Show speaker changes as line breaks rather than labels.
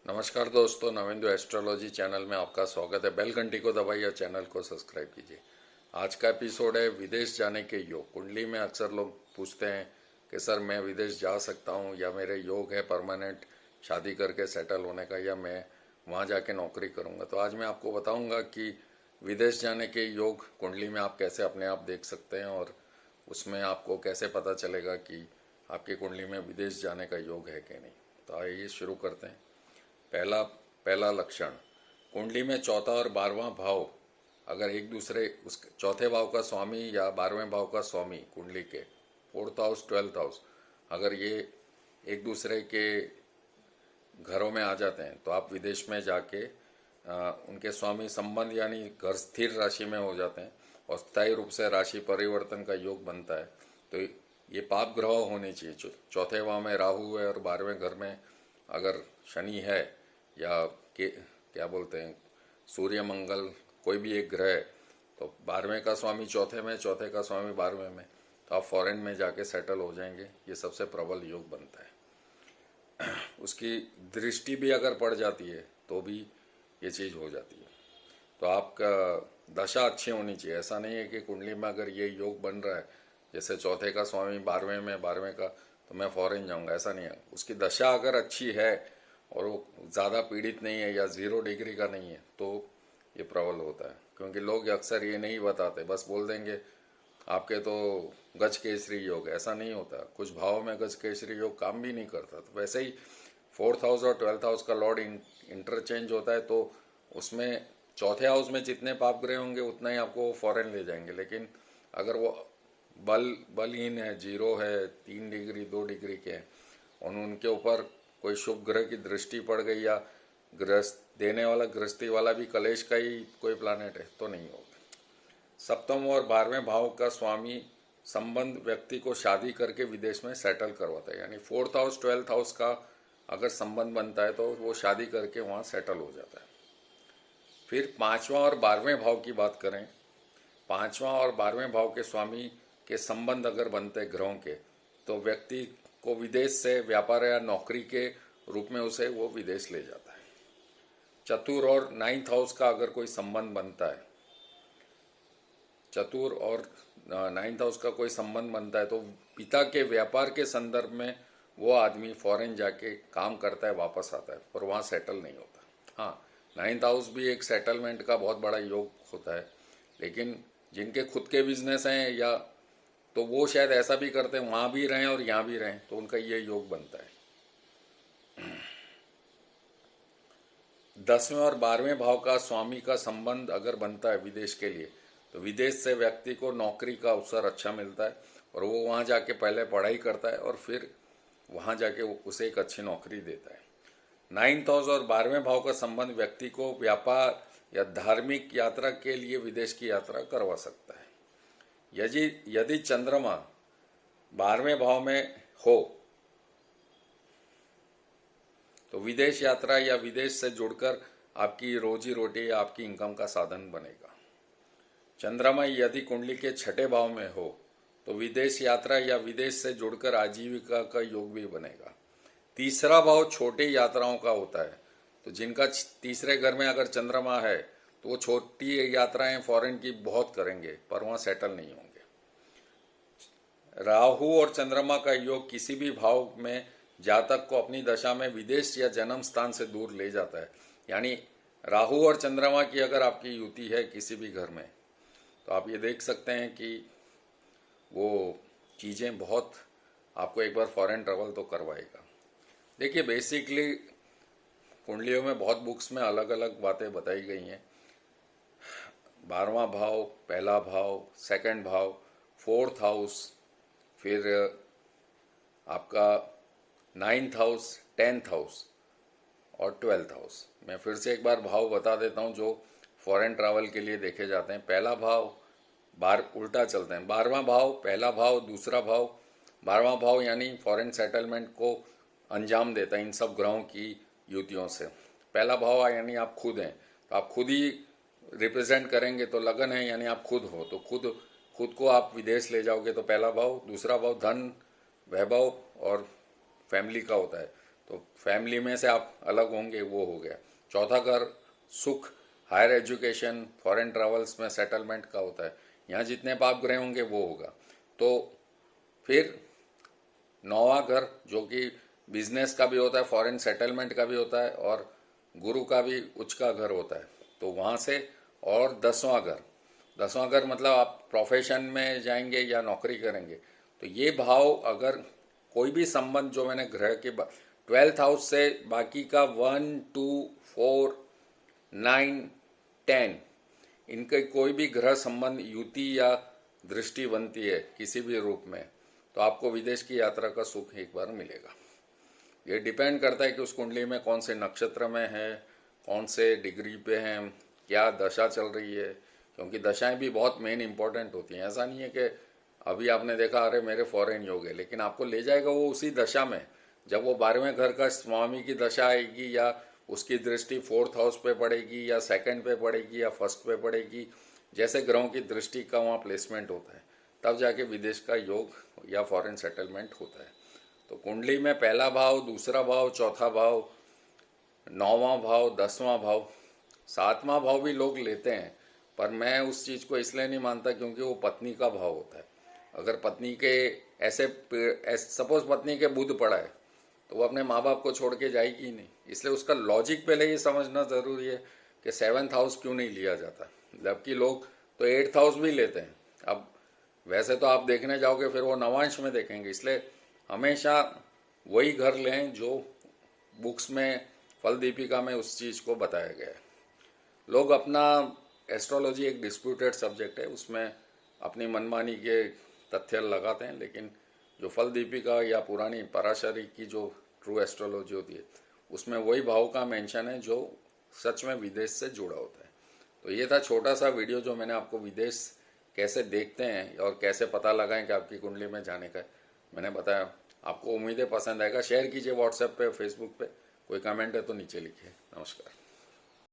नमस्कार दोस्तों, Navendu astrology channel में आपका स्वागत है। बेल घंटी को दबाइए, चैनल को सब्सक्राइब कीजिए। आज का एपिसोड है विदेश जाने के योग। कुंडली में अक्सर लोग पूछते हैं कि सर मैं विदेश जा सकता हूँ, या मेरे योग है परमानेंट शादी करके सेटल होने का, या मैं वहाँ जाके नौकरी करूँगा। तो आज मैं आपको बताऊँगा कि विदेश जाने के योग कुंडली में आप कैसे अपने आप देख सकते हैं, और उसमें आपको कैसे पता चलेगा कि आपकी कुंडली में विदेश जाने का योग है कि नहीं। तो आइए शुरू करते हैं। पहला पहला लक्षण, कुंडली में चौथा और 12वां भाव अगर एक दूसरे, उस चौथे भाव का स्वामी या 12वें भाव का स्वामी कुंडली के, फोर्थ हाउस 12th हाउस, अगर ये एक दूसरे के घरों में आ जाते हैं तो आप विदेश में जाके उनके स्वामी संबंध यानी घर स्थिर राशि में हो जाते हैं और स्थायी रूप से राशि परिवर्तन का योग बनता है। तो ये पाप ग्रह होने चाहिए। चौथे भाव में राहु है और 12वें घर में अगर शनि है, या के क्या बोलते हैं सूर्य मंगल, कोई भी एक ग्रह है, तो 12वें का स्वामी चौथे में, चौथे का स्वामी 12वें में, तो आप फॉरेन में जाके सेटल हो जाएंगे। ये सबसे प्रबल योग बनता है। उसकी दृष्टि भी अगर पड़ जाती है तो भी ये चीज़ हो जाती है। तो आपका दशा अच्छी होनी चाहिए। ऐसा नहीं है कि कुंडली में अगर ये योग बन रहा है, जैसे चौथे का स्वामी 12वें में, 12वें का, तो मैं फॉरेन जाऊंगा, ऐसा नहीं है। उसकी दशा अगर अच्छी है और वो ज़्यादा पीड़ित नहीं है या 0 डिग्री का नहीं है तो ये प्रबल होता है। क्योंकि लोग अक्सर ये नहीं बताते, बस बोल देंगे आपके तो गज केसरी योग। ऐसा नहीं होता। कुछ भाव में गज केसरी योग काम भी नहीं करता। तो वैसे ही फोर्थ हाउस और 12th हाउस का लॉर्ड इंटरचेंज होता है, तो उसमें चौथे हाउस में जितने पाप ग्रह होंगे उतना ही आपको फॉरेन ले जाएंगे। लेकिन अगर वो बलहीन है, 0 है, 3 डिग्री 2 डिग्री के हैं, और उनके ऊपर कोई शुभ ग्रह की दृष्टि पड़ गई, या ग्रस्त देने वाला गृहस्थी वाला भी कलेश का ही कोई प्लानट है, तो नहीं होगा। सप्तम और 12वें भाव का स्वामी संबंध व्यक्ति को शादी करके विदेश में सेटल करवाता है। यानी फोर्थ हाउस 12th हाउस का अगर संबंध बनता है तो वो शादी करके वहाँ सेटल हो जाता है। फिर 5वां और 12वें भाव की बात करें, 5वां और 12वें भाव के स्वामी के संबंध अगर बनते हैं ग्रहों के, तो व्यक्ति को विदेश से व्यापार या नौकरी के रूप में उसे वो विदेश ले जाता है। चतुर और 9th हाउस का अगर कोई संबंध बनता है, चतुर और 9th हाउस का कोई संबंध बनता है, तो पिता के व्यापार के संदर्भ में वो आदमी फॉरेन जाके काम करता है, वापस आता है, पर वहाँ सेटल नहीं होता। हाँ, 9th हाउस भी एक सेटलमेंट का बहुत बड़ा योग होता है। लेकिन जिनके खुद के बिजनेस हैं, या तो वो शायद ऐसा भी करते हैं, वहाँ भी रहें और यहाँ भी रहें, तो उनका ये योग बनता है। 10वें और 12वें भाव का स्वामी का संबंध अगर बनता है विदेश के लिए, तो विदेश से व्यक्ति को नौकरी का अवसर अच्छा मिलता है, और वो वहाँ जाके पहले पढ़ाई करता है और फिर वहाँ जाके उसे एक अच्छी नौकरी देता है। 9th हाउस और 12वें भाव का संबंध व्यक्ति को व्यापार या धार्मिक यात्रा के लिए विदेश की यात्रा करवा सकता है। यदि यदि चंद्रमा 12वें भाव में हो तो विदेश यात्रा या विदेश से जुड़कर आपकी रोजी रोटी या आपकी इनकम का साधन बनेगा। चंद्रमा यदि कुंडली के 6ठे भाव में हो तो विदेश यात्रा या विदेश से जुड़कर आजीविका का योग भी बनेगा। तीसरा भाव छोटी यात्राओं का होता है, तो जिनका तीसरे घर में अगर चंद्रमा है तो वो छोटी यात्राएं फॉरेन की बहुत करेंगे, पर वहाँ सेटल नहीं होंगे। राहु और चंद्रमा का योग किसी भी भाव में जातक को अपनी दशा में विदेश या जन्म स्थान से दूर ले जाता है। यानी राहु और चंद्रमा की अगर आपकी युति है किसी भी घर में, तो आप ये देख सकते हैं कि वो चीज़ें बहुत आपको एक बार फॉरेन ट्रैवल तो करवाएगा। देखिए, बेसिकली कुंडलियों में बहुत बुक्स में अलग अलग बातें बताई गई हैं। 12वां भाव, पहला भाव, सेकंड भाव, फोर्थ हाउस, फिर आपका 9th हाउस, 10th हाउस और 12th हाउस। मैं फिर से एक बार भाव बता देता हूँ जो फॉरेन ट्रैवल के लिए देखे जाते हैं। पहला भाव बार उल्टा चलते हैं, 12वां भाव, पहला भाव, दूसरा भाव। 12वां भाव यानी फॉरेन सेटलमेंट को अंजाम देता है इन सब ग्रहों की युतियों से। पहला भाव यानी आप खुद हैं, तो आप खुद ही रिप्रेजेंट करेंगे, तो लगन है यानी आप खुद हो, तो खुद को आप विदेश ले जाओगे, तो पहला भाव। दूसरा भाव धन, वैभव और फैमिली का होता है, तो फैमिली में से आप अलग होंगे, वो हो गया। चौथा घर सुख, हायर एजुकेशन, फॉरेन ट्रेवल्स में सेटलमेंट का होता है। यहाँ जितने पाप ग्रह होंगे वो होगा। तो फिर नौवां घर जो कि बिजनेस का भी होता है, फॉरेन सेटलमेंट का भी होता है, और गुरु का भी उच्च का घर होता है, तो वहाँ से। और 10वां घर मतलब आप प्रोफेशन में जाएंगे या नौकरी करेंगे, तो ये भाव अगर कोई भी संबंध जो मैंने ग्रह के 12th हाउस से बाकी का 1, 2, 4, 9, 10 इनके कोई भी ग्रह संबंध युति या दृष्टि बनती है किसी भी रूप में, तो आपको विदेश की यात्रा का सुख एक बार मिलेगा। ये डिपेंड करता है कि उस कुंडली में कौन से नक्षत्र में है, कौन से डिग्री पे हैं, क्या दशा चल रही है, क्योंकि दशाएं भी बहुत मेन इंपॉर्टेंट होती हैं। ऐसा नहीं है कि अभी आपने देखा अरे मेरे फॉरेन योग है, लेकिन आपको ले जाएगा वो उसी दशा में। जब वो 12वें घर का स्वामी की दशा आएगी या उसकी दृष्टि 4th हाउस पे पड़ेगी या 2nd पे पड़ेगी या 1st पे पड़ेगी, जैसे ग्रहों की दृष्टि का वहाँ प्लेसमेंट होता है, तब जाके विदेश का योग या फॉरेन सेटलमेंट होता है। तो कुंडली में पहला भाव, दूसरा भाव, चौथा भाव, 9वां भाव, 10वां भाव, 7वां भाव भी लोग लेते हैं, पर मैं उस चीज़ को इसलिए नहीं मानता क्योंकि वो पत्नी का भाव होता है। अगर पत्नी के ऐसे सपोज पत्नी के बुध पड़ा है, तो वो अपने माँ बाप को छोड़ के जाएगी ही नहीं। इसलिए उसका लॉजिक पहले ये समझना ज़रूरी है कि 7th हाउस क्यों नहीं लिया जाता, जबकि लोग तो 8th हाउस भी लेते हैं। अब वैसे तो आप देखने जाओगे फिर वो नवांश में देखेंगे, इसलिए हमेशा वही घर लें जो बुक्स में, फल दीपिका में उस चीज़ को बताया गया है। लोग अपना एस्ट्रोलॉजी एक डिस्प्यूटेड सब्जेक्ट है, उसमें अपनी मनमानी के तथ्य लगाते हैं, लेकिन जो फल दीपिका या पुरानी पराशरी की जो ट्रू एस्ट्रोलॉजी होती है, उसमें वही भाव का मेंशन है जो सच में विदेश से जुड़ा होता है। तो ये था छोटा सा वीडियो जो मैंने आपको विदेश कैसे देखते हैं और कैसे पता लगाएं कि आपकी कुंडली में जाने का है, मैंने बताया। आपको उम्मीद है पसंद आएगा। शेयर कीजिए व्हाट्सएप पे, फेसबुक पे। कोई कमेंट है तो नीचे लिखिए। नमस्कार।